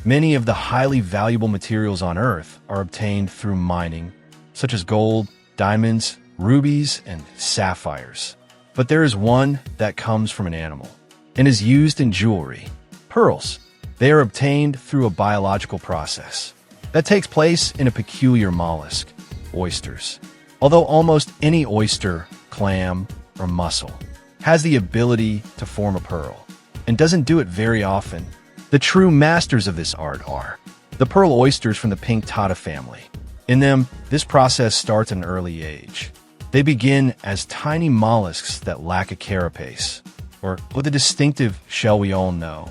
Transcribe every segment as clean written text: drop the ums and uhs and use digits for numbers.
Many of the highly valuable materials on Earth are obtained through mining, such as gold, diamonds, rubies, and sapphires. But there is one that comes from an animal and is used in jewelry: pearls. They are obtained through a biological process that takes place in a peculiar mollusk, oysters. Although almost any oyster, clam, or mussel has the ability to form a pearl and doesn't do it very often, the true masters of this art are the pearl oysters from the pink tata family. In them, this process starts at an early age. They begin as tiny mollusks that lack a carapace, or with a distinctive shell we all know.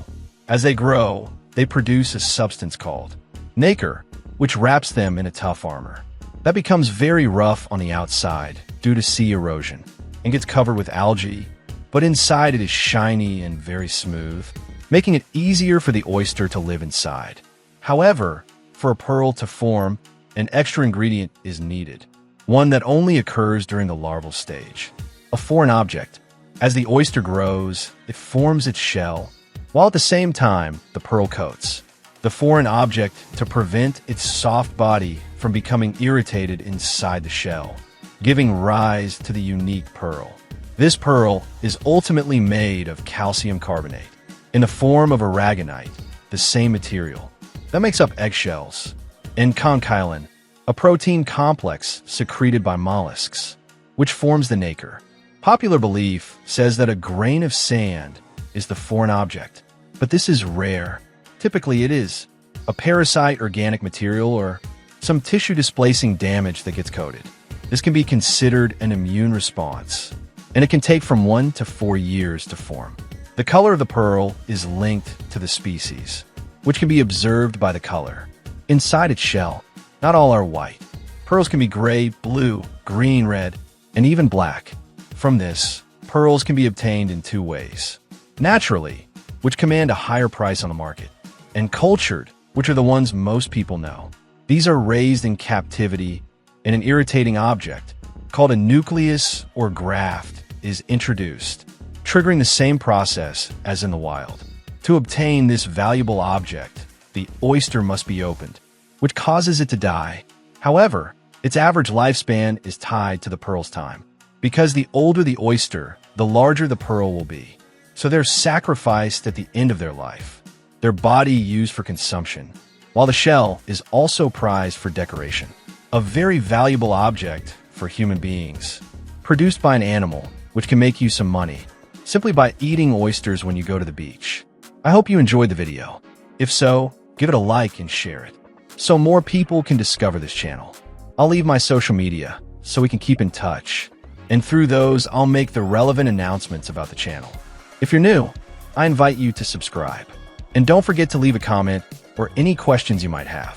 As they grow, they produce a substance called nacre, which wraps them in a tough armor that becomes very rough on the outside due to sea erosion and gets covered with algae, but inside it is shiny and very smooth, making it easier for the oyster to live inside. However, for a pearl to form, an extra ingredient is needed, one that only occurs during the larval stage: a foreign object. As the oyster grows, it forms its shell, while at the same time, the pearl coats the foreign object to prevent its soft body from becoming irritated inside the shell, giving rise to the unique pearl. This pearl is ultimately made of calcium carbonate in the form of aragonite, the same material that makes up eggshells, and conchyolin, a protein complex secreted by mollusks, which forms the nacre. Popular belief says that a grain of sand is the foreign object, but this is rare. Typically, it is a parasite organic material or some tissue-displacing damage that gets coated. This can be considered an immune response, and it can take from 1 to 4 years to form. The color of the pearl is linked to the species, which can be observed by the color inside its shell. Not all are white. Pearls can be gray, blue, green, red, and even black. From this, pearls can be obtained in 2 ways: naturally, which command a higher price on the market, and cultured, which are the ones most people know. These are raised in captivity, and an irritating object, called a nucleus or graft, is introduced, triggering the same process as in the wild. To obtain this valuable object, the oyster must be opened, which causes it to die. However, its average lifespan is tied to the pearl's time, because the older the oyster, the larger the pearl will be. So they're sacrificed at the end of their life, their body used for consumption, while the shell is also prized for decoration. A very valuable object for human beings, produced by an animal, which can make you some money simply by eating oysters when you go to the beach. I hope you enjoyed the video. If so, give it a like and share it, so more people can discover this channel. I'll leave my social media so we can keep in touch, and through those, I'll make the relevant announcements about the channel. If you're new, I invite you to subscribe. And don't forget to leave a comment or any questions you might have.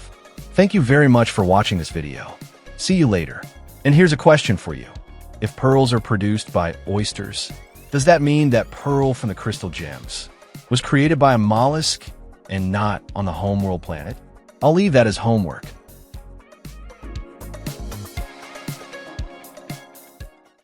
Thank you very much for watching this video. See you later. And here's a question for you. If pearls are produced by oysters, does that mean that pearl from the crystal gems was created by a mollusk and not on the homeworld planet? I'll leave that as homework.